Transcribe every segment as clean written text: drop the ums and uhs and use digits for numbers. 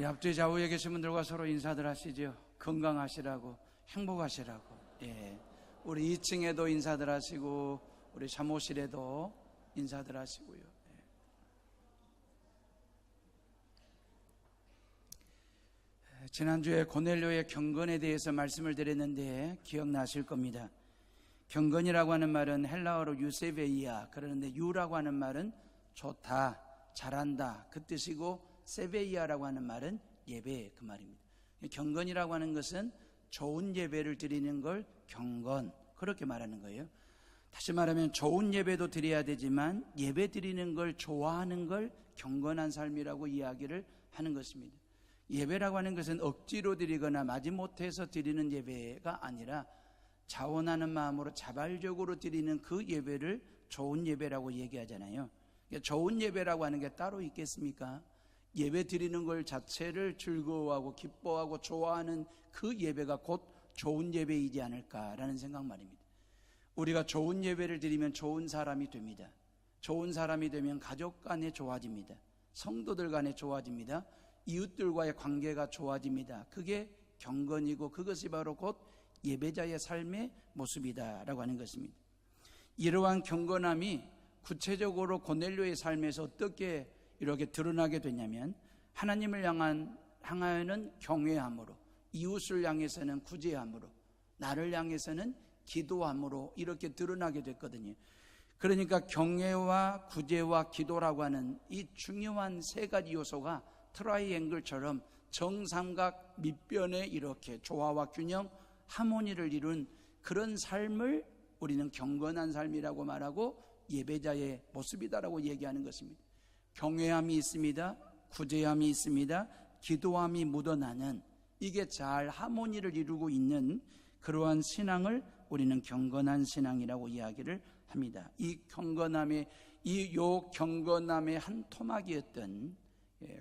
앞뒤 좌우에 계신 분들과 서로 인사들 하시죠. 건강하시라고, 행복하시라고. 예. 우리 2층에도 인사들 하시고, 우리 사무실에도 인사들 하시고요. 예. 지난주에 고넬료의 경건에 대해서 말씀을 드렸는데 기억나실 겁니다. 경건이라고 하는 말은 헬라어로 유세베이아, 그러는데 유라고 하는 말은 좋다, 잘한다 그 뜻이고, 세베이아라고 하는 말은 예배, 그 말입니다. 경건이라고 하는 것은 좋은 예배를 드리는 걸 경건, 그렇게 말하는 거예요. 다시 말하면 좋은 예배도 드려야 되지만 예배 드리는 걸 좋아하는 걸 경건한 삶이라고 이야기를 하는 것입니다. 예배라고 하는 것은 억지로 드리거나 마지못해서 드리는 예배가 아니라 자원하는 마음으로 자발적으로 드리는 그 예배를 좋은 예배라고 얘기하잖아요. 좋은 예배라고 하는 게 따로 있겠습니까? 예배 드리는 걸 자체를 즐거워하고 기뻐하고 좋아하는 그 예배가 곧 좋은 예배이지 않을까라는 생각 말입니다. 우리가 좋은 예배를 드리면 좋은 사람이 됩니다. 좋은 사람이 되면 가족 간에 좋아집니다. 성도들 간에 좋아집니다. 이웃들과의 관계가 좋아집니다. 그게 경건이고 그것이 바로 곧 예배자의 삶의 모습이다라고 하는 것입니다. 이러한 경건함이 구체적으로 고넬료의 삶에서 어떻게 이렇게 드러나게 되냐면, 하나님을 향하여는 경외함으로, 이웃을 향해서는 구제함으로, 나를 향해서는 기도함으로 이렇게 드러나게 됐거든요. 그러니까 경외와 구제와 기도라고 하는 이 중요한 세 가지 요소가 트라이앵글처럼 정삼각 밑변에 이렇게 조화와 균형, 하모니를 이룬 그런 삶을 우리는 경건한 삶이라고 말하고 예배자의 모습이다라고 얘기하는 것입니다. 경외함이 있습니다. 구제함이 있습니다. 기도함이 묻어나는, 이게 잘 하모니를 이루고 있는 그러한 신앙을 우리는 경건한 신앙이라고 이야기를 합니다. 이 경건함의 한 토막이었던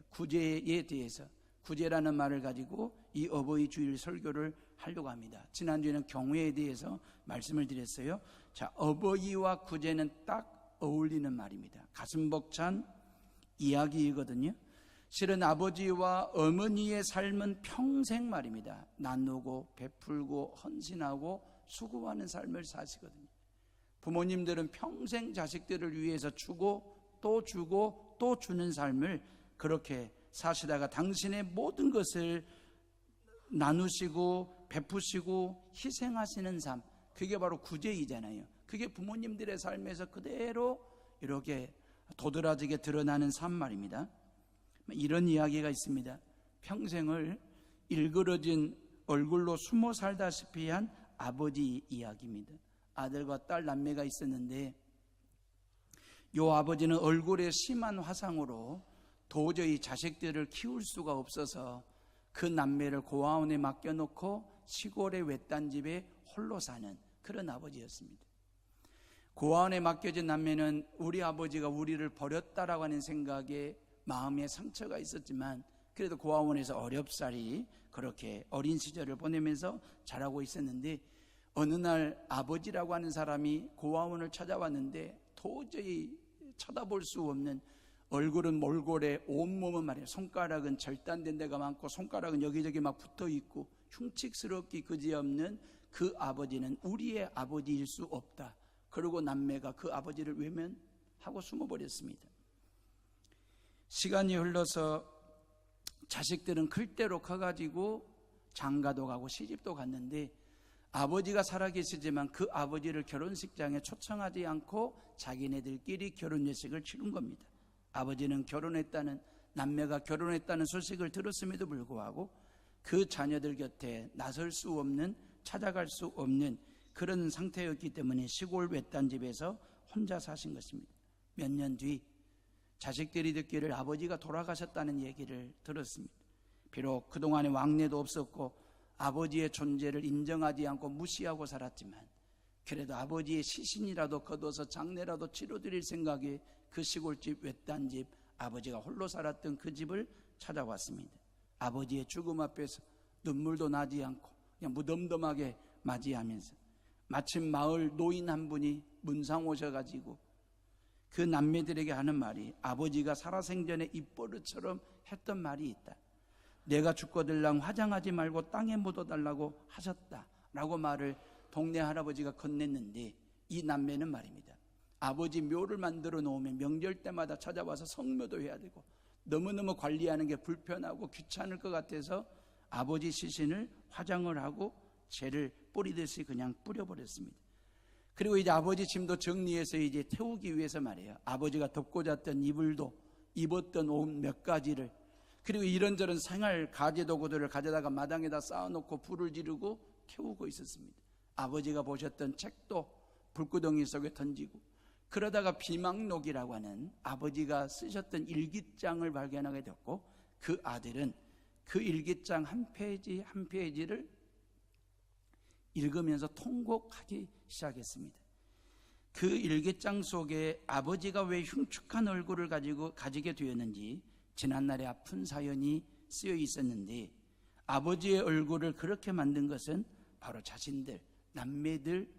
구제에 대해서, 구제라는 말을 가지고 이 어버이 주일 설교를 하려고 합니다. 지난주에는 경외에 대해서 말씀을 드렸어요. 자, 어버이와 구제는 딱 어울리는 말입니다. 가슴 벅찬 이야기이거든요. 실은 아버지와 어머니의 삶은 평생 말입니다. 나누고 베풀고 헌신하고 수고하는 삶을 사시거든요. 부모님들은 평생 자식들을 위해서 주고 또 주는 삶을 그렇게 사시다가 당신의 모든 것을 나누시고 베푸시고 희생하시는 삶, 그게 바로 구제이잖아요. 그게 부모님들의 삶에서 그대로 이렇게 도드라지게 드러나는 삶 말입니다. 이런 이야기가 있습니다. 평생을 일그러진 얼굴로 숨어 살다시피 한 아버지 이야기입니다. 아들과 딸 남매가 있었는데 이 아버지는 얼굴에 심한 화상으로 도저히 자식들을 키울 수가 없어서 그 남매를 고아원에 맡겨놓고 시골의 외딴 집에 홀로 사는 그런 아버지였습니다. 고아원에 맡겨진 남매는 우리 아버지가 우리를 버렸다라고 하는 생각에 마음에 상처가 있었지만 그래도 고아원에서 어렵사리 그렇게 어린 시절을 보내면서 자라고 있었는데, 어느 날 아버지라고 하는 사람이 고아원을 찾아왔는데 도저히 쳐다볼 수 없는, 얼굴은 몰골에 온몸은 말이에요. 손가락은 절단된 데가 많고 손가락은 여기저기 막 붙어있고 흉측스럽기 그지없는 그 아버지는 우리의 아버지일 수 없다. 그리고 남매가 그 아버지를 외면하고 숨어버렸습니다. 시간이 흘러서 자식들은 클 대로 커가지고 장가도 가고 시집도 갔는데, 아버지가 살아계시지만 그 아버지를 결혼식장에 초청하지 않고 자기네들끼리 결혼 예식을 치른 겁니다. 아버지는 결혼했다는, 남매가 결혼했다는 소식을 들었음에도 불구하고 그 자녀들 곁에 나설 수 없는, 찾아갈 수 없는 그런 상태였기 때문에 시골 외딴 집에서 혼자 사신 것입니다. 몇 년 뒤 자식들이 듣기를 아버지가 돌아가셨다는 얘기를 들었습니다. 비록 그동안에 왕래도 없었고 아버지의 존재를 인정하지 않고 무시하고 살았지만 그래도 아버지의 시신이라도 거둬서 장례라도 치러드릴 생각에 그 시골집 외딴 집, 아버지가 홀로 살았던 그 집을 찾아왔습니다. 아버지의 죽음 앞에서 눈물도 나지 않고 그냥 무덤덤하게 맞이하면서 마침 마을 노인 한 분이 문상 오셔가지고 그 남매들에게 하는 말이, 아버지가 살아생전에 입버릇처럼 했던 말이 있다. 내가 죽거들랑 화장하지 말고 땅에 묻어달라고 하셨다라고 말을 동네 할아버지가 건넸는데, 이 남매는 말입니다, 아버지 묘를 만들어 놓으면 명절 때마다 찾아와서 성묘도 해야 되고 너무너무 관리하는 게 불편하고 귀찮을 것 같아서 아버지 시신을 화장을 하고 재를 뿌리듯이 그냥 뿌려버렸습니다. 그리고 이제 아버지 짐도 정리해서 이제 태우기 위해서 말이에요, 아버지가 덮고 잤던 이불도, 입었던 옷 몇 가지를, 그리고 이런저런 생활 가재도구들을 가져다가 마당에다 쌓아놓고 불을 지르고 태우고 있었습니다. 아버지가 보셨던 책도 불구덩이 속에 던지고, 그러다가 비망록이라고 하는 아버지가 쓰셨던 일기장을 발견하게 됐고, 그 아들은 그 일기장 한 페이지 한 페이지를 읽으면서 통곡하기 시작했습니다. 그 일기장 속에 아버지가 왜 흉측한 얼굴을 가지게 되었는지 지난날의 아픈 사연이 쓰여 있었는데, 아버지의 얼굴을 그렇게 만든 것은 바로 자신들, 남매들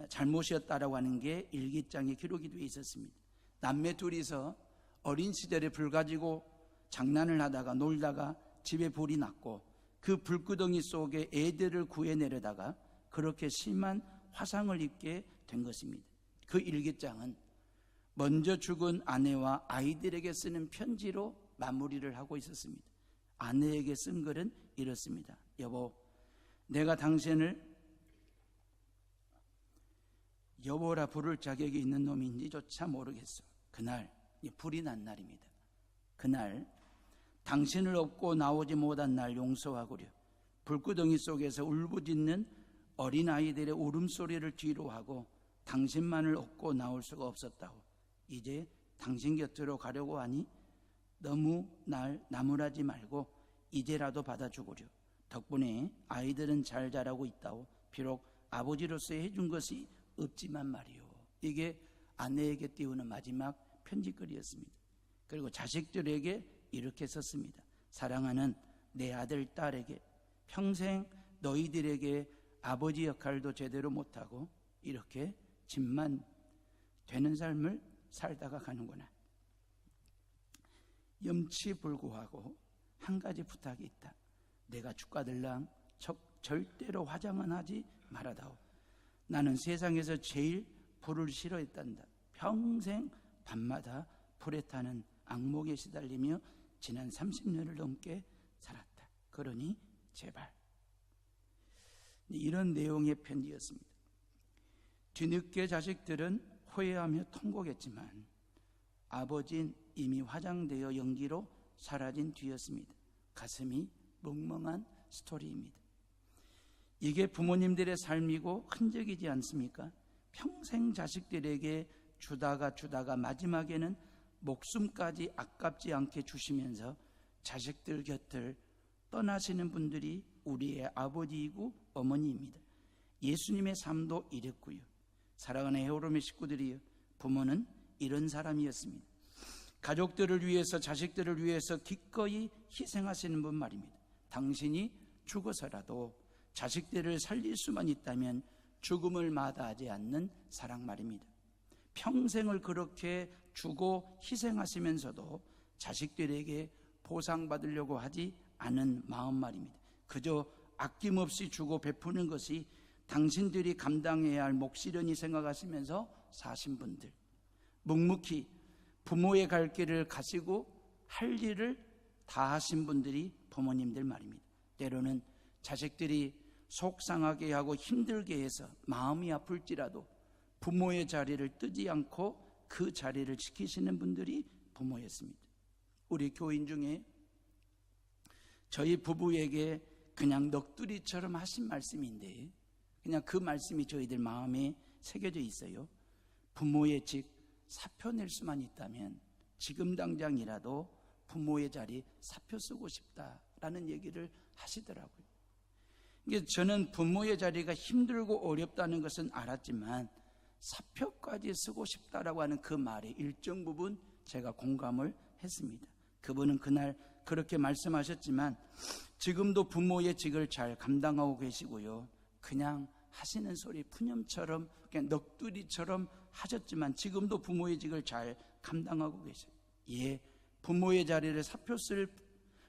잘못이었다라고 하는 게 일기장에 기록이 되어 있었습니다. 남매 둘이서 어린 시절에 불 가지고 장난을 하다가 놀다가 집에 불이 났고, 그 불구덩이 속에 애들을 구해내려다가 그렇게 심한 화상을 입게 된 것입니다. 그 일기장은 먼저 죽은 아내와 아이들에게 쓰는 편지로 마무리를 하고 있었습니다. 아내에게 쓴 글은 이렇습니다. 여보, 내가 당신을 여보라 부를 자격이 있는 놈인지조차 모르겠어. 그날, 불이 난 날입니다. 그날 당신을 업고 나오지 못한 날 용서하구려. 불구덩이 속에서 울부짖는 어린아이들의 울음소리를 뒤로 하고 당신만을 업고 나올 수가 없었다고. 이제 당신 곁으로 가려고 하니 너무 날 나무라지 말고 이제라도 받아주구려. 덕분에 아이들은 잘 자라고 있다고. 비록 아버지로서 해준 것이 없지만 말이요. 이게 아내에게 띄우는 마지막 편지글이었습니다. 그리고 자식들에게 이렇게 썼습니다. 사랑하는 내 아들, 딸에게 평생 너희들에게 아버지 역할도 제대로 못하고 이렇게 집만 되는 삶을 살다가 가는구나. 염치불구하고 한 가지 부탁이 있다. 내가 죽가들랑 절대로 화장은 하지 말아다오. 나는 세상에서 제일 불을 싫어했단다. 평생 밤마다 불에 타는 악몽에 시달리며 지난 30년을 넘게 살았다. 그러니 제발. 이런 내용의 편지였습니다. 뒤늦게 자식들은 후회하며 통곡했지만 아버지는 이미 화장되어 연기로 사라진 뒤였습니다. 가슴이 멍멍한 스토리입니다. 이게 부모님들의 삶이고 흔적이지 않습니까? 평생 자식들에게 주다가 마지막에는 목숨까지 아깝지 않게 주시면서 자식들 곁을 떠나시는 분들이 우리의 아버지이고 어머니입니다. 예수님의 삶도 이랬고요. 사랑하는 헤어롬의 식구들이요, 부모는 이런 사람이었습니다. 가족들을 위해서, 자식들을 위해서 기꺼이 희생하시는 분 말입니다. 당신이 죽어서라도 자식들을 살릴 수만 있다면 죽음을 마다하지 않는 사랑 말입니다. 평생을 그렇게 주고 희생하시면서도 자식들에게 보상받으려고 하지 않은 마음 말입니다. 그저 아낌없이 주고 베푸는 것이 당신들이 감당해야 할 몫이려니 생각하시면서 사신 분들, 묵묵히 부모의 갈 길을 가시고 할 일을 다 하신 분들이 부모님들 말입니다. 때로는 자식들이 속상하게 하고 힘들게 해서 마음이 아플지라도 부모의 자리를 뜨지 않고 그 자리를 지키시는 분들이 부모였습니다. 우리 교인 중에 저희 부부에게 그냥 넋두리처럼 하신 말씀인데, 그냥 그 말씀이 저희들 마음에 새겨져 있어요. 부모의 직 사표 낼 수만 있다면 지금 당장이라도 부모의 자리 사표 쓰고 싶다라는 얘기를 하시더라고요. 이게 저는 부모의 자리가 힘들고 어렵다는 것은 알았지만 사표까지 쓰고 싶다라고 하는 그 말에 일정 부분 제가 공감을 했습니다. 그분은 그날 그렇게 말씀하셨지만 지금도 부모의 직을 잘 감당하고 계시고요. 그냥 하시는 소리 푸념처럼 그냥 넋두리처럼 하셨지만 지금도 부모의 직을 잘 감당하고 계세요. 예, 부모의 자리를 사표 쓸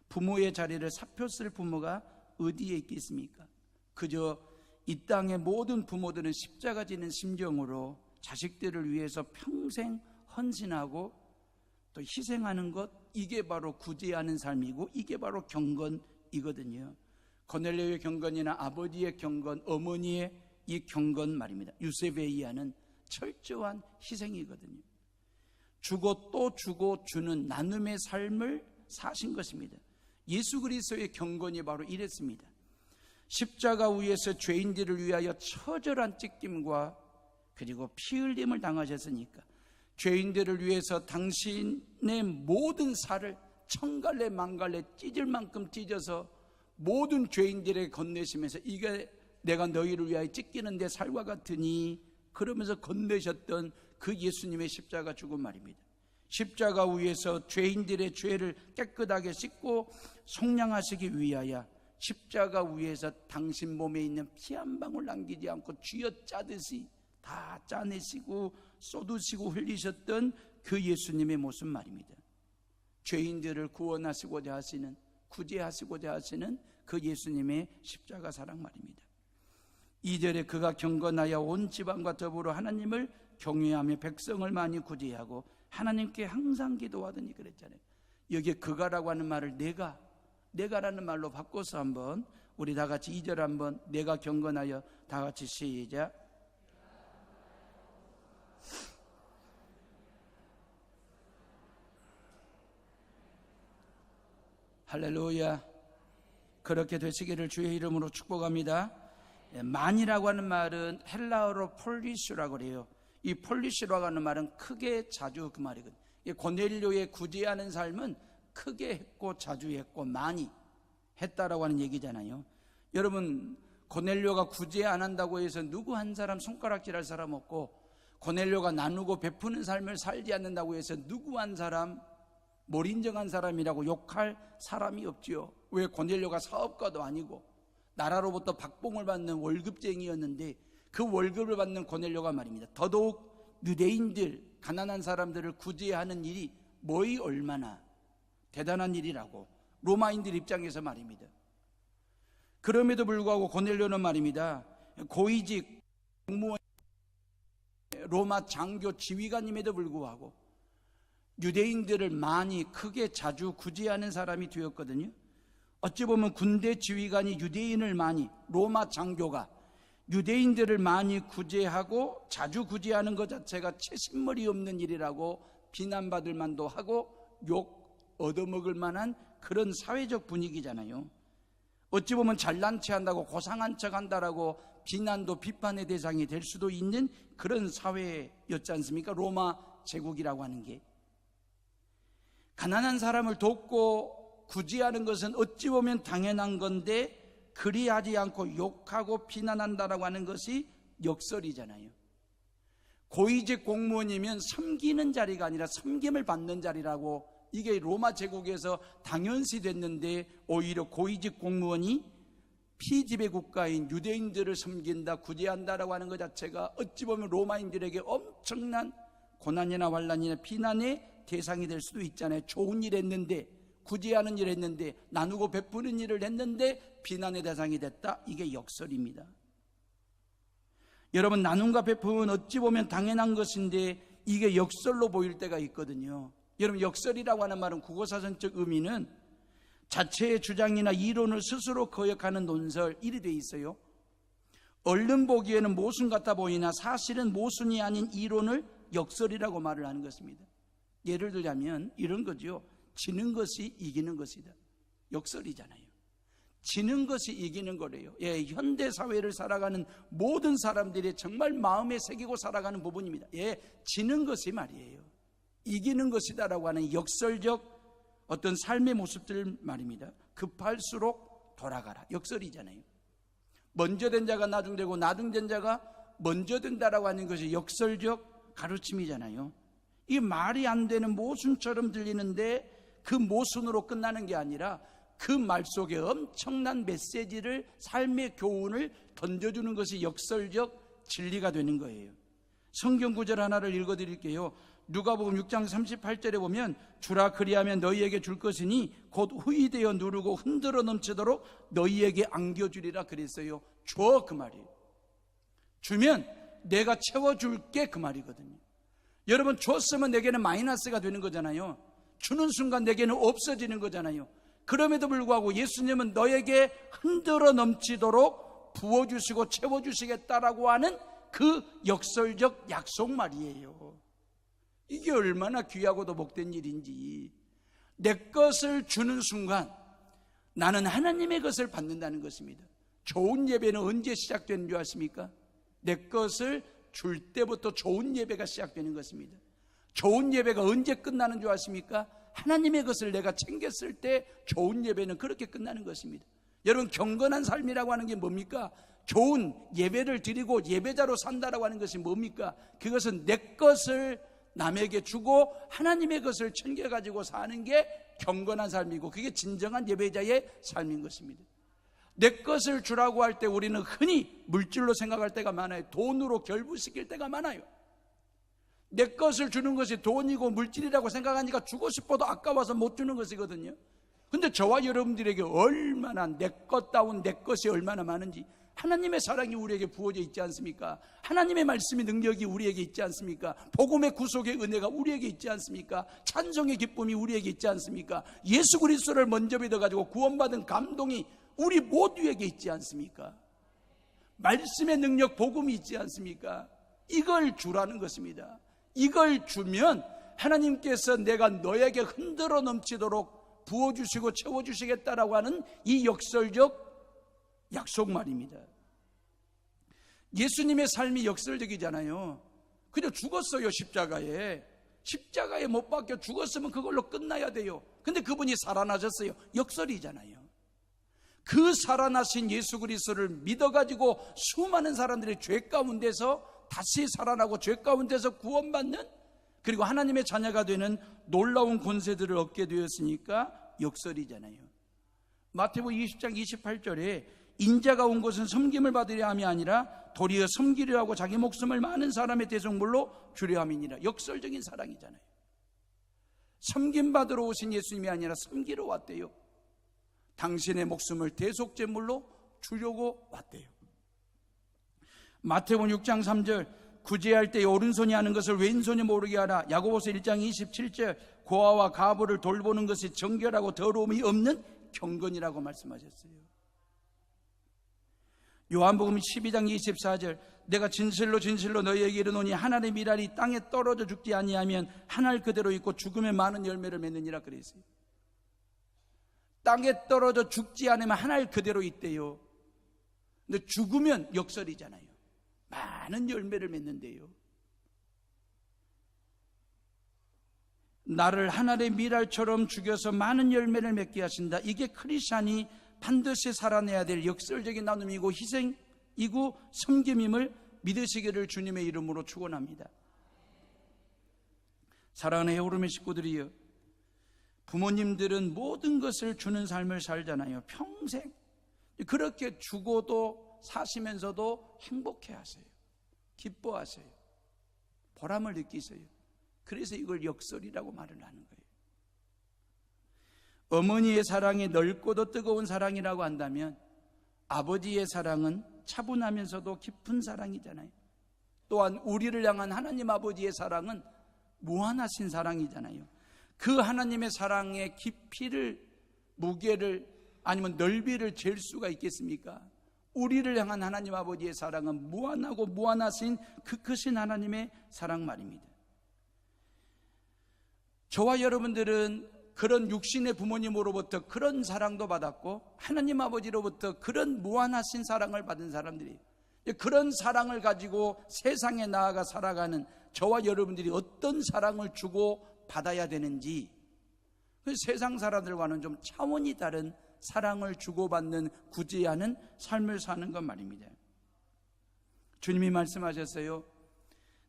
부모의 자리를 사표쓸 부모가 어디에 있겠습니까? 그저 이 땅의 모든 부모들은 십자가 지는 심정으로 자식들을 위해서 평생 헌신하고 또 희생하는 것, 이게 바로 구제하는 삶이고 이게 바로 경건이거든요. 고넬료의 경건이나 아버지의 경건, 어머니의 이 경건 말입니다. 유세베이아는 철저한 희생이거든요. 주고 또 주고 주는 나눔의 삶을 사신 것입니다. 예수 그리스도의 경건이 바로 이랬습니다. 십자가 위에서 죄인들을 위하여 처절한 찢김과 그리고 피 흘림을 당하셨으니까 죄인들을 위해서 당신의 모든 살을 천갈래 만갈래 찢을 만큼 찢어서 모든 죄인들에게 건네시면서 이게 내가 너희를 위하여 찢기는 내 살과 같으니 그러면서 건네셨던 그 예수님의 십자가 죽음 말입니다. 십자가 위에서 죄인들의 죄를 깨끗하게 씻고 속량하시기 위하여 십자가 위에서 당신 몸에 있는 피 한 방울 남기지 않고 쥐어짜듯이 다 짜내시고 쏟으시고 흘리셨던 그 예수님의 모습 말입니다. 죄인들을 구원하시고자 하시는, 구제하시고자 하시는 그 예수님의 십자가 사랑 말입니다. 2절에 그가 경건하여 온 지방과 더불어 하나님을 경외하며 백성을 많이 구제하고 하나님께 항상 기도하더니 그랬잖아요. 여기에 그가라고 하는 말을 내가라는 말로 바꿔서 한번 우리 다 같이 2절 한번 내가 경건하여 다 같이 시작. 할렐루야. 그렇게 되시기를 주의 이름으로 축복합니다. 만이라고 하는 말은 헬라어로 폴리슈라고 그래요. 이 폴리슈라고 하는 말은 크게 자주 그 말이거든요. 고넬료의 구제하는 삶은 크게 했고 자주 했고 많이 했다라고 하는 얘기잖아요. 여러분, 고넬료가 구제 안 한다고 해서 누구 한 사람 손가락질할 사람 없고, 고넬료가 나누고 베푸는 삶을 살지 않는다고 해서 누구 한 사람 몰인정한 사람이라고 욕할 사람이 없지요. 왜? 고넬료가 사업가도 아니고 나라로부터 박봉을 받는 월급쟁이였는데 그 월급을 받는 고넬료가 말입니다. 더더욱 유대인들, 가난한 사람들을 구제하는 일이 뭐이 얼마나 대단한 일이라고 로마인들 입장에서 말입니다. 그럼에도 불구하고 고넬료는 말입니다, 고위직 공무원, 로마 장교 지휘관임에도 불구하고 유대인들을 많이 크게 자주 구제하는 사람이 되었거든요. 어찌 보면 군대 지휘관이 유대인을 많이, 로마 장교가 유대인들을 많이 구제하고 자주 구제하는 것 자체가 채신머리 없는 일이라고 비난받을 만도 하고 욕 얻어먹을 만한 그런 사회적 분위기잖아요. 어찌 보면 잘난 체 한다고 고상한 척 한다라고 비난도 비판의 대상이 될 수도 있는 그런 사회였지 않습니까? 로마 제국이라고 하는 게. 가난한 사람을 돕고 구제하는 것은 어찌 보면 당연한 건데 그리하지 않고 욕하고 비난한다라고 하는 것이 역설이잖아요. 고위직 공무원이면 섬기는 자리가 아니라 섬김을 받는 자리라고 이게 로마 제국에서 당연시 됐는데 오히려 고위직 공무원이 피지배 국가인 유대인들을 섬긴다, 구제한다라고 하는 것 자체가 어찌 보면 로마인들에게 엄청난 고난이나 환난이나 비난의 대상이 될 수도 있잖아요. 좋은 일 했는데, 구제하는 일 했는데, 나누고 베푸는 일을 했는데 비난의 대상이 됐다. 이게 역설입니다. 여러분, 나눔과 베품은 어찌 보면 당연한 것인데 이게 역설로 보일 때가 있거든요. 여러분, 역설이라고 하는 말은 국어사전적 의미는 자체의 주장이나 이론을 스스로 거역하는 논설, 이리 돼 있어요. 얼른 보기에는 모순 같아 보이나 사실은 모순이 아닌 이론을 역설이라고 말을 하는 것입니다. 예를 들자면 이런 거죠. 지는 것이 이기는 것이다. 역설이잖아요. 지는 것이 이기는 거래요. 예, 현대 사회를 살아가는 모든 사람들이 정말 마음에 새기고 살아가는 부분입니다. 예, 지는 것이 말이에요. 이기는 것이다라고 하는 역설적 어떤 삶의 모습들 말입니다. 급할수록 돌아가라. 역설이잖아요. 먼저 된 자가 나중되고 나중된 자가 먼저 된다라고 하는 것이 역설적 가르침이잖아요. 이 말이 안 되는 모순처럼 들리는데 그 모순으로 끝나는 게 아니라 그 말 속에 엄청난 메시지를, 삶의 교훈을 던져주는 것이 역설적 진리가 되는 거예요. 성경 구절 하나를 읽어드릴게요. 누가복음 6장 38절에 보면 주라 그리하면 너희에게 줄 것이니 곧 후이되어 누르고 흔들어 넘치도록 너희에게 안겨주리라 그랬어요. 줘, 그 말이에요. 주면 내가 채워줄게, 그 말이거든요. 여러분, 줬으면 내게는 마이너스가 되는 거잖아요. 주는 순간 내게는 없어지는 거잖아요. 그럼에도 불구하고 예수님은 너에게 흔들어 넘치도록 부어주시고 채워주시겠다라고 하는 그 역설적 약속 말이에요. 이게 얼마나 귀하고도 복된 일인지. 내 것을 주는 순간 나는 하나님의 것을 받는다는 것입니다. 좋은 예배는 언제 시작되는 줄 아십니까? 내 것을 줄 때부터 좋은 예배가 시작되는 것입니다. 좋은 예배가 언제 끝나는 줄 아십니까? 하나님의 것을 내가 챙겼을 때 좋은 예배는 그렇게 끝나는 것입니다. 여러분, 경건한 삶이라고 하는 게 뭡니까? 좋은 예배를 드리고 예배자로 산다라고 하는 것이 뭡니까? 그것은 내 것을 남에게 주고 하나님의 것을 챙겨가지고 사는 게 경건한 삶이고, 그게 진정한 예배자의 삶인 것입니다. 내 것을 주라고 할 때 우리는 흔히 물질로 생각할 때가 많아요. 돈으로 결부시킬 때가 많아요. 내 것을 주는 것이 돈이고 물질이라고 생각하니까 주고 싶어도 아까워서 못 주는 것이거든요. 근데 저와 여러분들에게 얼마나 내 것다운 내 것이 얼마나 많은지, 하나님의 사랑이 우리에게 부어져 있지 않습니까? 하나님의 말씀의 능력이 우리에게 있지 않습니까? 복음의 구속의 은혜가 우리에게 있지 않습니까? 찬송의 기쁨이 우리에게 있지 않습니까? 예수 그리스도를 먼저 믿어가지고 구원받은 감동이 우리 모두에게 있지 않습니까? 말씀의 능력, 복음이 있지 않습니까? 이걸 주라는 것입니다. 이걸 주면 하나님께서 내가 너에게 흔들어 넘치도록 부어주시고 채워주시겠다라고 하는 이 역설적 약속 말입니다. 예수님의 삶이 역설적이잖아요. 그냥 죽었어요. 십자가에 못 박혀 죽었으면 그걸로 끝나야 돼요. 근데 그분이 살아나셨어요. 역설이잖아요. 그 살아나신 예수 그리스도를 믿어가지고 수많은 사람들이 죄 가운데서 다시 살아나고 죄 가운데서 구원받는, 그리고 하나님의 자녀가 되는 놀라운 권세들을 얻게 되었으니까 역설이잖아요. 마태복음 20장 28절에 인자가 온 것은 섬김을 받으려 함이 아니라 도리어 섬기려 하고 자기 목숨을 많은 사람의 대속물로 주려 함이니라. 역설적인 사랑이잖아요. 섬김받으러 오신 예수님이 아니라 섬기러 왔대요. 당신의 목숨을 대속제물로 주려고 왔대요. 마태복음 6장 3절 구제할 때 오른손이 하는 것을 왼손이 모르게 하라. 야고보서 1장 27절 고아와 가부를 돌보는 것이 정결하고 더러움이 없는 경건이라고 말씀하셨어요. 요한복음 12장 24절 내가 진실로 진실로 너희에게 이르노니 한 알의 밀알이 땅에 떨어져 죽지 아니하면 한 알 그대로 있고 죽으면 많은 열매를 맺느니라 그랬어요. 땅에 떨어져 죽지 않으면 한 알 그대로 있대요. 근데 죽으면 역설이잖아요. 많은 열매를 맺는데요. 나를 한 알의 밀알처럼 죽여서 많은 열매를 맺게 하신다. 이게 크리스찬이 반드시 살아내야 될 역설적인 나눔이고 희생이고 섬김임을 믿으시기를 주님의 이름으로 축원합니다. 사랑하는 해오름의 식구들이여, 부모님들은 모든 것을 주는 삶을 살잖아요. 평생 그렇게 주고도 사시면서도 행복해하세요. 기뻐하세요. 보람을 느끼세요. 그래서 이걸 역설이라고 말을 하는 거예요. 어머니의 사랑이 넓고도 뜨거운 사랑이라고 한다면 아버지의 사랑은 차분하면서도 깊은 사랑이잖아요. 또한 우리를 향한 하나님 아버지의 사랑은 무한하신 사랑이잖아요. 그 하나님의 사랑의 깊이를, 무게를, 아니면 넓이를 잴 수가 있겠습니까? 우리를 향한 하나님 아버지의 사랑은 무한하고 무한하신 그 크신 하나님의 사랑 말입니다. 저와 여러분들은 그런 육신의 부모님으로부터 그런 사랑도 받았고 하나님 아버지로부터 그런 무한하신 사랑을 받은 사람들이에요. 그런 사랑을 가지고 세상에 나아가 살아가는 저와 여러분들이 어떤 사랑을 주고 받아야 되는지, 세상 사람들과는 좀 차원이 다른 사랑을 주고받는 구제하는 삶을 사는 것 말입니다. 주님이 말씀하셨어요.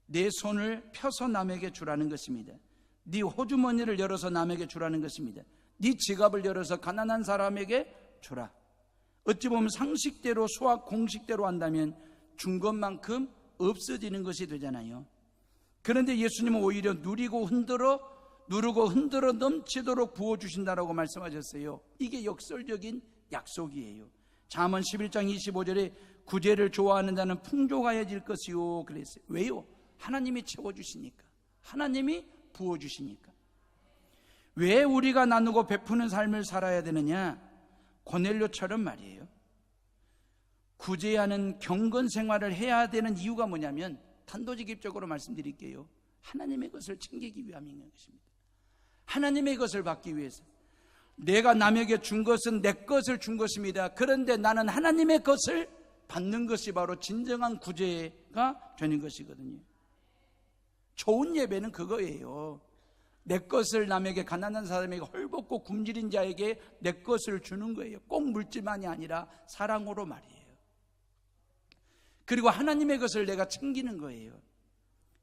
내 손을 펴서 남에게 주라는 것입니다. 네 호주머니를 열어서 남에게 주라는 것입니다. 네 지갑을 열어서 가난한 사람에게 주라. 어찌 보면 상식대로, 수학 공식대로 한다면 준 것만큼 없어지는 것이 되잖아요. 그런데 예수님은 오히려 누르고 흔들어 넘치도록 부어주신다라고 말씀하셨어요. 이게 역설적인 약속이에요. 잠언 11장 25절에 구제를 좋아하는 자는 풍족하여질 것이요 그랬어요. 왜요? 하나님이 채워주시니까, 하나님이 부어주시니까. 왜 우리가 나누고 베푸는 삶을 살아야 되느냐? 고넬료처럼 말이에요. 구제하는 경건 생활을 해야 되는 이유가 뭐냐면, 단도직입적으로 말씀드릴게요. 하나님의 것을 챙기기 위함인 것입니다. 하나님의 것을 받기 위해서. 내가 남에게 준 것은 내 것을 준 것입니다. 그런데 나는 하나님의 것을 받는 것이 바로 진정한 구제가 되는 것이거든요. 좋은 예배는 그거예요. 내 것을 남에게, 가난한 사람에게, 헐벗고 굶주린 자에게 내 것을 주는 거예요. 꼭 물질만이 아니라 사랑으로 말이에요. 그리고 하나님의 것을 내가 챙기는 거예요.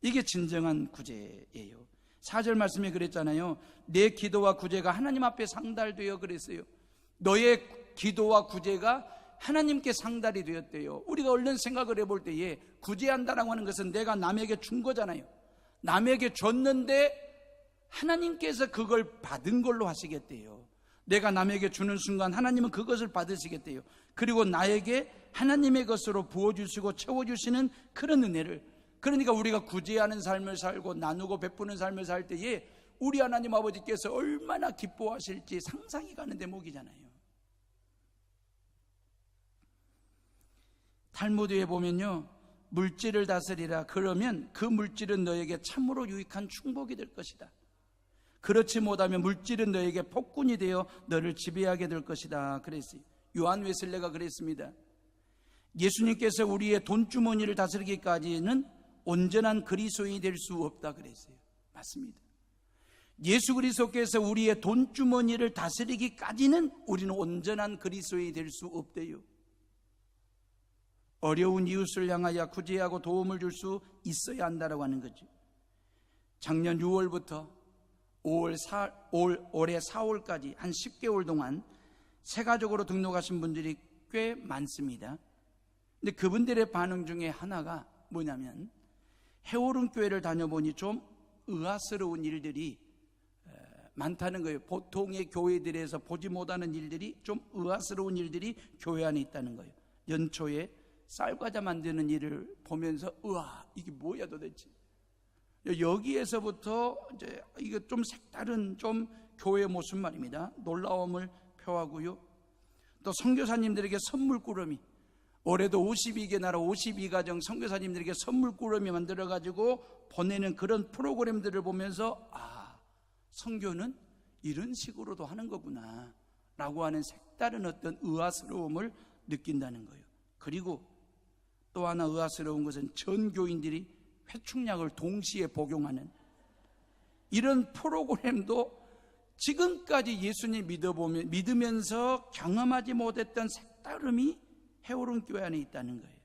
이게 진정한 구제예요. 4절 말씀에 그랬잖아요. 내 기도와 구제가 하나님 앞에 상달되어 그랬어요. 너의 기도와 구제가 하나님께 상달이 되었대요. 우리가 얼른 생각을 해볼 때에 구제한다라고 하는 것은 내가 남에게 준 거잖아요. 남에게 줬는데 하나님께서 그걸 받은 걸로 하시겠대요. 내가 남에게 주는 순간 하나님은 그것을 받으시겠대요. 그리고 나에게 하나님의 것으로 부어주시고 채워주시는 그런 은혜를, 그러니까 우리가 구제하는 삶을 살고 나누고 베푸는 삶을 살 때에 우리 하나님 아버지께서 얼마나 기뻐하실지 상상이 가는 대목이잖아요. 탈무드에 보면요, 물질을 다스리라. 그러면 그 물질은 너에게 참으로 유익한 축복이 될 것이다. 그렇지 못하면 물질은 너에게 폭군이 되어 너를 지배하게 될 것이다 그랬어요. 요한 웨슬레가 그랬습니다. 예수님께서 우리의 돈주머니를 다스리기까지는 온전한 그리스도인이 될 수 없다 그랬어요. 맞습니다. 예수 그리스도께서 우리의 돈주머니를 다스리기까지는 우리는 온전한 그리스도인이 될 수 없대요. 어려운 이웃을 향하여 구제하고 도움을 줄 수 있어야 한다고 하는 거죠. 작년 6월부터 올해 4월까지 한 10개월 동안 세가족으로 등록하신 분들이 꽤 많습니다. 근데 그분들의 반응 중에 하나가 뭐냐면, 해오름 교회를 다녀보니 좀 의아스러운 일들이 많다는 거예요. 보통의 교회들에서 보지 못하는 일들이, 좀 의아스러운 일들이 교회 안에 있다는 거예요. 연초에 쌀과자 만드는 일을 보면서 우와, 이게 뭐야 도대체. 여기에서부터 이제 이게 좀 색다른 좀 교회 모습 말입니다. 놀라움을 표하고요. 또 선교사님들에게 선물꾸러미, 올해도 52개 나라 52가정 선교사님들에게 선물꾸러미 만들어가지고 보내는 그런 프로그램들을 보면서, 아, 선교는 이런 식으로도 하는 거구나 라고 하는 색다른 어떤 의아스러움을 느낀다는 거예요. 그리고 또 하나 의아스러운 것은 전 교인들이 회축약을 동시에 복용하는 이런 프로그램도 지금까지 예수님 믿으면서 경험하지 못했던 색다름이 해오름 교회 안에 있다는 거예요.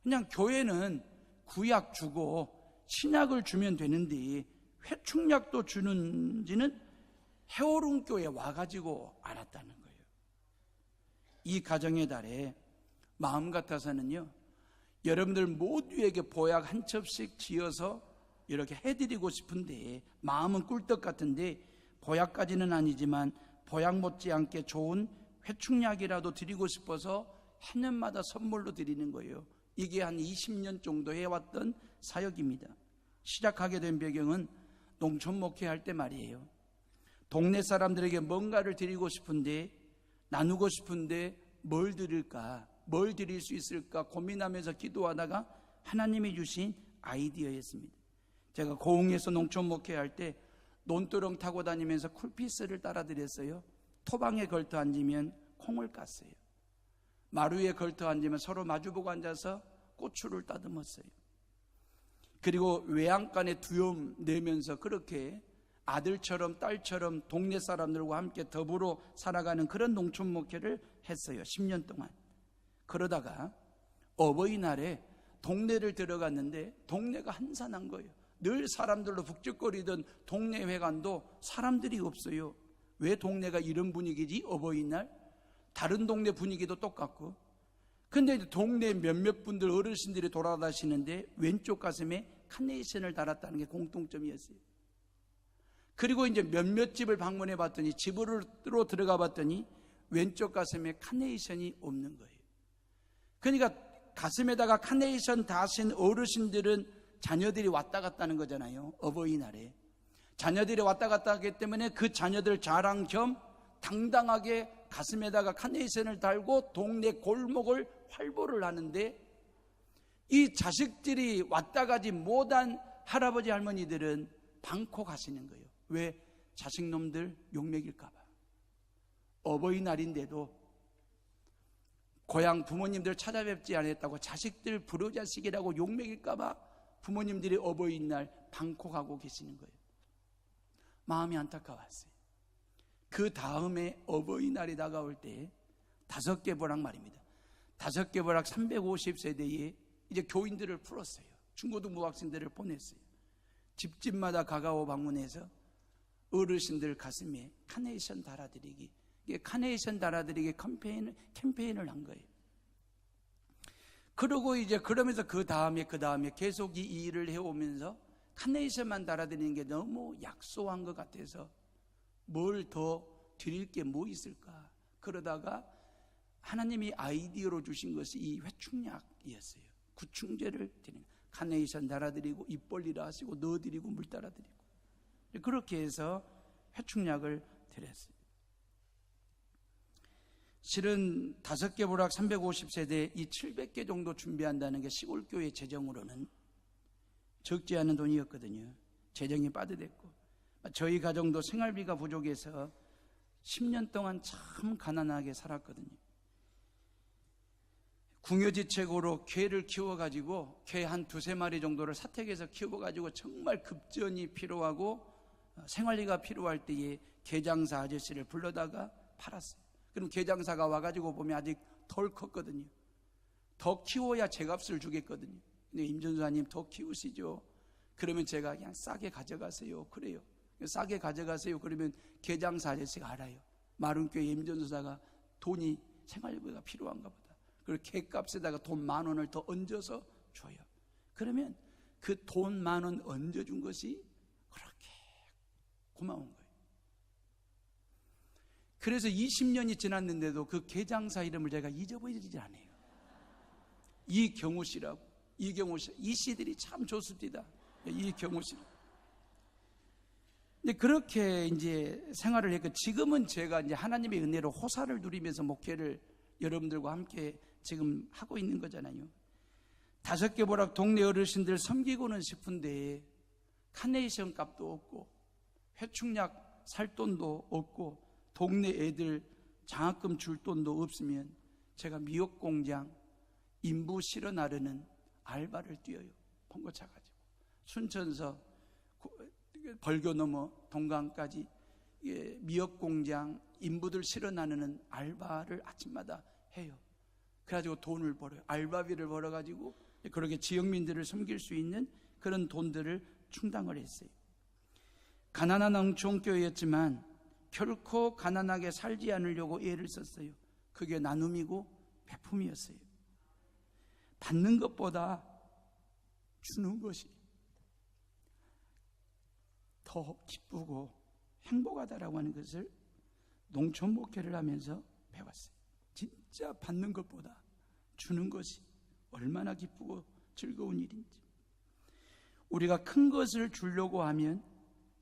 그냥 교회는 구약 주고 신약을 주면 되는데 회축약도 주는지는 해오름 교회에 와가지고 알았다는 거예요. 이 가정의 달에 마음 같아서는요, 여러분들 모두에게 보약 한 첩씩 지어서 이렇게 해드리고 싶은데, 마음은 꿀떡 같은데 보약까지는 아니지만 보약 못지않게 좋은 회축약이라도 드리고 싶어서 해년마다 선물로 드리는 거예요. 이게 한 20년 정도 해왔던 사역입니다. 시작하게 된 배경은 농촌 목회할 때 말이에요. 동네 사람들에게 뭔가를 드리고 싶은데, 나누고 싶은데 뭘 드릴까, 뭘 드릴 수 있을까 고민하면서 기도하다가 하나님이 주신 아이디어였습니다. 제가 고흥에서 농촌 목회할 때 논두렁 타고 다니면서 쿨피스를 따라 드렸어요. 토방에 걸터 앉으면 콩을 깠어요. 마루에 걸터 앉으면 서로 마주보고 앉아서 고추를 따듬었어요. 그리고 외양간에 두엄 내면서 그렇게 아들처럼 딸처럼 동네 사람들과 함께 더불어 살아가는 그런 농촌 목회를 했어요. 10년 동안. 그러다가 어버이날에 동네를 들어갔는데 동네가 한산한 거예요. 늘 사람들로 북적거리던 동네 회관도 사람들이 없어요. 왜 동네가 이런 분위기지? 어버이날? 다른 동네 분위기도 똑같고. 근데 동네 몇몇 분들 어르신들이 돌아다니시는데 왼쪽 가슴에 카네이션을 달았다는 게 공통점이었어요. 그리고 이제 몇몇 집을 방문해 봤더니, 집으로 들어가 봤더니 왼쪽 가슴에 카네이션이 없는 거예요. 그러니까 가슴에다가 카네이션 다신 어르신들은 자녀들이 왔다 갔다 하는 거잖아요. 어버이날에 자녀들이 왔다 갔다 하기 때문에 그 자녀들 자랑 겸 당당하게 가슴에다가 카네이션을 달고 동네 골목을 활보를 하는데, 이 자식들이 왔다 가지 못한 할아버지 할머니들은 방콕 가시는 거예요. 왜? 자식놈들 욕먹일까 봐. 어버이날인데도 고향 부모님들 찾아뵙지 않았다고 자식들 불효자식이라고 욕먹일까 봐 부모님들이 어버이날 방콕하고 계시는 거예요. 마음이 안타까웠어요. 그 다음에 어버이날이 다가올 때 5개 부락 말입니다. 5개 부락 350세대에 이제 교인들을 풀었어요. 중고등부 학생들을 보냈어요. 집집마다 가가오 방문해서 어르신들 가슴에 카네이션 달아드리기, 카네이션 달아드리기 캠페인을 한 거예요. 그러고 이제 그러면서 그 다음에 계속 이 일을 해오면서 카네이션만 달아드리는 게 너무 약소한 것 같아서 뭘 더 드릴 게 뭐 있을까? 그러다가 하나님이 아이디어로 주신 것이 이 회충약이었어요. 구충제를 드리는, 카네이션 달아드리고 입 벌리라 하시고 넣어드리고 물 따라드리고, 그렇게 해서 회충약을 드렸어요. 실은 5개 부락 350세대 이 700개 정도 준비한다는 게 시골교회 재정으로는 적지 않은 돈이었거든요. 재정이 빠듯했고, 저희 가정도 생활비가 부족해서 10년 동안 참 가난하게 살았거든요. 궁여지책으로 개를 키워가지고 개 한 2-3마리 정도를 사택에서 키워가지고 정말 급전이 필요하고 생활비가 필요할 때에 개장사 아저씨를 불러다가 팔았어요. 그럼 개장사가 와가지고 보면 아직 덜 컸거든요. 더 키워야 제값을 주겠거든요. 근데 임 전사님 더 키우시죠. 그러면 제가 그냥 싸게 가져가세요. 그래요. 싸게 가져가세요. 그러면 개장사 아저씨가 알아요. 마른교회 임 전사가 돈이 생활비가 필요한가 보다. 그리고 개값에다가 돈 10,000원을 더 얹어서 줘요. 그러면 그 돈 10,000원 얹어준 것이 그렇게 고마운 거예요. 그래서 20년이 지났는데도 그 개장사 이름을 제가 잊어버리지 않아요. 이경우 씨라고. 이경우 씨. 이 씨들이 참 좋습니다. 이경우 씨. 근데 그렇게 이제 생활을 했고, 지금은 제가 이제 하나님의 은혜로 호사를 누리면서 목회를 여러분들과 함께 지금 하고 있는 거잖아요. 5개 보락 동네 어르신들 섬기고는 싶은데 카네이션 값도 없고 회충약 살 돈도 없고 동네 애들 장학금 줄 돈도 없으면 제가 미역 공장 인부 실어 나르는 알바를 뛰어요. 봉고차 가지고 순천서 벌교 넘어 동강까지 미역 공장 인부들 실어 나르는 알바를 아침마다 해요. 그래가지고 돈을 벌어요. 알바비를 벌어가지고 그렇게 지역민들을 섬길 수 있는 그런 돈들을 충당을 했어요. 가난한 농촌교회였지만 결코 가난하게 살지 않으려고 애를 썼어요. 그게 나눔이고 베품이었어요. 받는 것보다 주는 것이 더 기쁘고 행복하다라고 하는 것을 농촌 목회를 하면서 배웠어요. 진짜 받는 것보다 주는 것이 얼마나 기쁘고 즐거운 일인지. 우리가 큰 것을 주려고 하면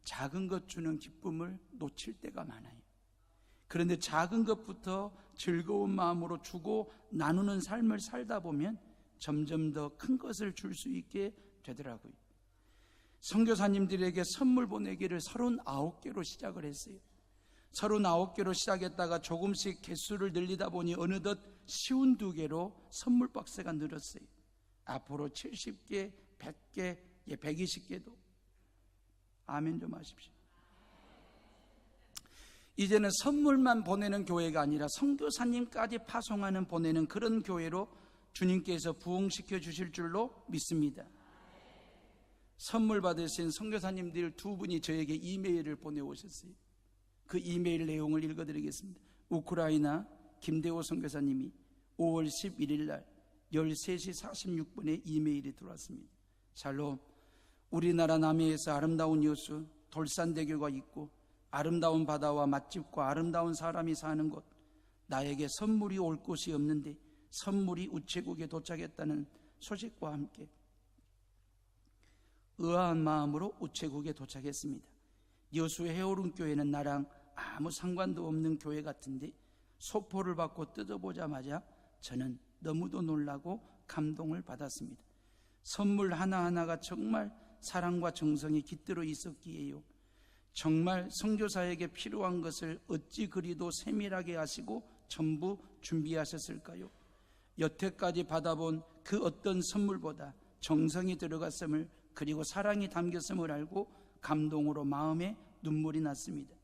작은 것 주는 기쁨을 놓칠 때가 많아요. 그런데 작은 것부터 즐거운 마음으로 주고 나누는 삶을 살다 보면 점점 더 큰 것을 줄 수 있게 되더라고요. 선교사님들에게 선물 보내기를 39개로 시작을 했어요. 39개로 시작했다가 조금씩 개수를 늘리다 보니 어느덧 52개로 선물 박스가 늘었어요. 앞으로 70개, 100개, 120개도. 아멘 좀 하십시오. 이제는 선물만 보내는 교회가 아니라 선교사님까지 파송하는 보내는 그런 교회로 주님께서 부흥시켜 주실 줄로 믿습니다. 선물 받으신 선교사님들 2분이 저에게 이메일을 보내오셨어요. 그 이메일 내용을 읽어드리겠습니다. 우크라이나 김대호 선교사님이 5월 11일 날 13시 46분에 이메일이 들어왔습니다. 샬롬, 우리나라 남해에서 아름다운 여수 돌산대교가 있고 아름다운 바다와 맛집과 아름다운 사람이 사는 곳, 나에게 선물이 올 곳이 없는데 선물이 우체국에 도착했다는 소식과 함께 의아한 마음으로 우체국에 도착했습니다. 여수의 해오름교회는 나랑 아무 상관도 없는 교회 같은데 소포를 받고 뜯어보자마자 저는 너무도 놀라고 감동을 받았습니다. 선물 하나하나가 정말 사랑과 정성이 깃들어 있었기에요. 정말 선교사에게 필요한 것을 어찌 그리도 세밀하게 하시고 전부 준비하셨을까요? 여태까지 받아본 그 어떤 선물보다 정성이 들어갔음을, 그리고 사랑이 담겼음을 알고 감동으로 마음에 눈물이 났습니다.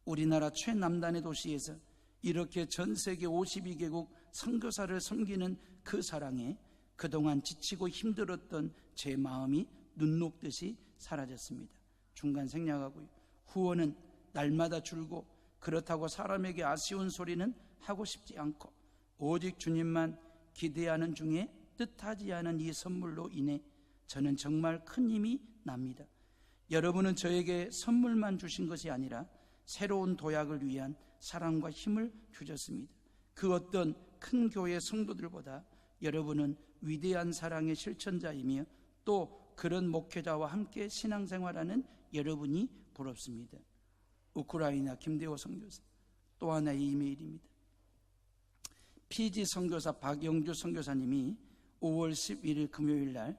우리나라 최남단의 도시에서 이렇게 전 세계 52개국 선교사를 섬기는 그 사랑에 그동안 지치고 힘들었던 제 마음이 눈 녹듯이 사라졌습니다. 중간 생략하고요. 후원은 날마다 줄고 그렇다고 사람에게 아쉬운 소리는 하고 싶지 않고 오직 주님만 기대하는 중에 뜻하지 않은 이 선물로 인해 저는 정말 큰 힘이 납니다. 여러분은 저에게 선물만 주신 것이 아니라 새로운 도약을 위한 사랑과 힘을 주셨습니다. 그 어떤 큰 교회 성도들보다 여러분은 위대한 사랑의 실천자이며 또 그런 목회자와 함께 신앙생활하는 여러분이 부럽습니다. 우크라이나 김대호 선교사, 또 하나의 이메일입니다. 피지 선교사 박영주 선교사님이 5월 11일 금요일 날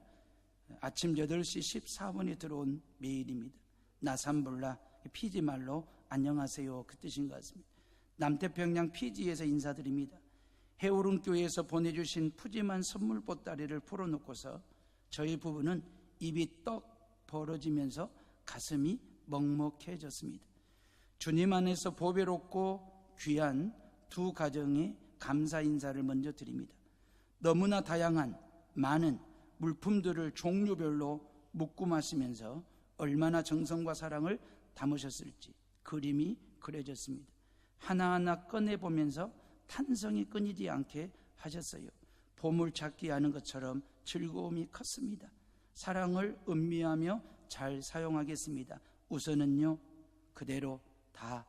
아침 8시 14분에 들어온 메일입니다. 나산불라, 피지 말로 안녕하세요 그 뜻인 것 같습니다. 남태평양 피지에서 인사드립니다. 해오름교회에서 보내주신 푸짐한 선물 보따리를 풀어놓고서 저희 부부는 입이 떡 벌어지면서 가슴이 먹먹해졌습니다. 주님 안에서 보배롭고 귀한 두 가정의 감사 인사를 먼저 드립니다. 너무나 다양한 많은 물품들을 종류별로 묶음하시면서 얼마나 정성과 사랑을 담으셨을지 그림이 그려졌습니다. 하나하나 꺼내보면서 탄성이 끊이지 않게 하셨어요. 보물찾기 하는 것처럼 즐거움이 컸습니다. 사랑을 음미하며 잘 사용하겠습니다. 우선은요, 그대로 다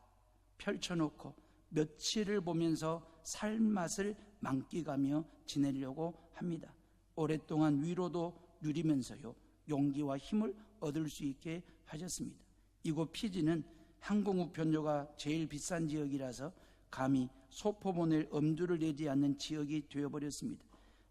펼쳐놓고 며칠을 보면서 삶맛을 만끽하며 지내려고 합니다. 오랫동안 위로도 누리면서요, 용기와 힘을 얻을 수 있게 하셨습니다. 이곳 피지는 항공우편료가 제일 비싼 지역이라서 감히 소포 보낼 엄두를 내지 않는 지역이 되어버렸습니다.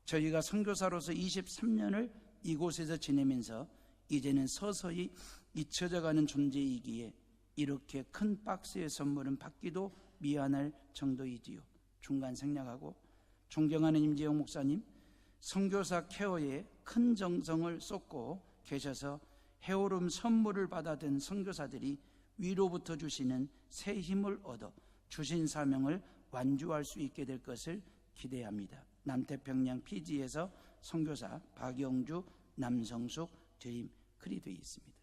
저희가 선교사로서 23년을 이곳에서 지내면서 이제는 서서히 잊혀져가는 존재이기에 이렇게 큰 박스의 선물은 받기도 미안할 정도이지요. 중간 생략하고, 존경하는 임재영 목사님, 선교사 케어에 큰 정성을 쏟고 계셔서 해오름 선물을 받아든 선교사들이 위로부터 주시는 새 힘을 얻어 주신 사명을 완주할 수 있게 될 것을 기대합니다. 남태평양 피지에서 선교사 박영주, 남성숙, 드림 글이 되어 있습니다.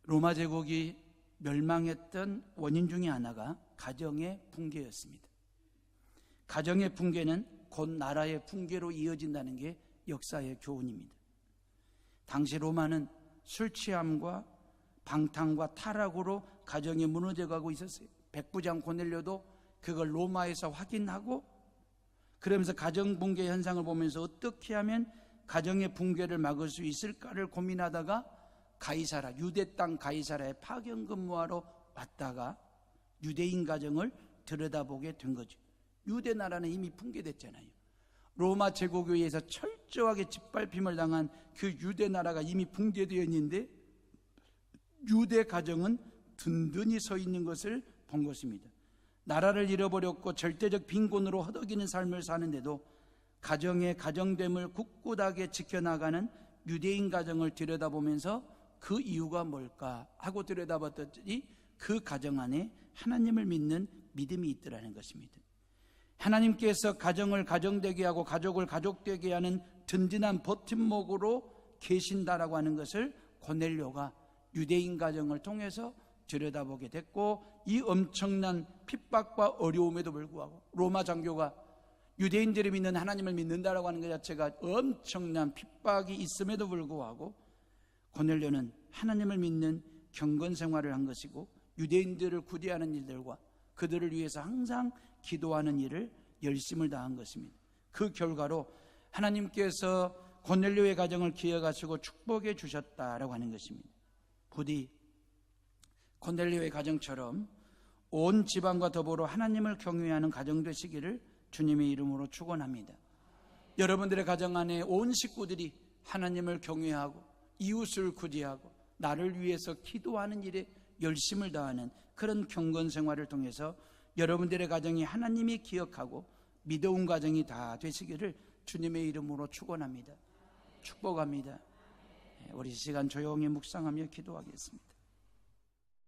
로마 제국이 멸망했던 원인 중에 하나가 가정의 붕괴였습니다. 가정의 붕괴는 곧 나라의 붕괴로 이어진다는 게 역사의 교훈입니다. 당시 로마는 술 취함과 방탕과 타락으로 가정이 무너져가고 있었어요. 백부장 고넬료도 그걸 로마에서 확인하고 그러면서 가정 붕괴 현상을 보면서 어떻게 하면 가정의 붕괴를 막을 수 있을까를 고민하다가 가이사라, 유대 땅 가이사라에 파견 근무하러 왔다가 유대인 가정을 들여다보게 된 거죠. 유대 나라는 이미 붕괴됐잖아요. 로마 제국에 의해서 철저하게 짓밟힘을 당한 그 유대 나라가 이미 붕괴되어 있는데 유대 가정은 든든히 서 있는 것을 본 것입니다. 나라를 잃어버렸고 절대적 빈곤으로 허덕이는 삶을 사는데도 가정의 가정됨을 굳굳하게 지켜나가는 유대인 가정을 들여다보면서 그 이유가 뭘까 하고 들여다봤더니 그 가정 안에 하나님을 믿는 믿음이 있더라는 것입니다. 하나님께서 가정을 가정되게 하고 가족을 가족되게 하는 든든한 버팀목으로 계신다라고 하는 것을 고넬료가 유대인 가정을 통해서 들여다보게 됐고, 이 엄청난 핍박과 어려움에도 불구하고 로마 장교가 유대인들이 믿는 하나님을 믿는다라고 하는 것 자체가 엄청난 핍박이 있음에도 불구하고 고넬료는 하나님을 믿는 경건 생활을 한 것이고, 유대인들을 구제하는 일들과 그들을 위해서 항상 기도하는 일을 열심을 다한 것입니다. 그 결과로 하나님께서 고넬료의 가정을 기억하시고 축복해 주셨다라고 하는 것입니다. 부디 고넬료의 가정처럼 온 지방과 더불어 하나님을 경외하는 가정 되시기를 주님의 이름으로 축원합니다. 여러분들의 가정 안에 온 식구들이 하나님을 경외하고 이웃을 구제하고 나를 위해서 기도하는 일에 열심을 다하는 그런 경건 생활을 통해서 여러분들의 가정이 하나님이 기억하고 믿어온 가정이 다 되시기를 주님의 이름으로 축원합니다. 축복합니다. 우리 시간 조용히 묵상하며 기도하겠습니다.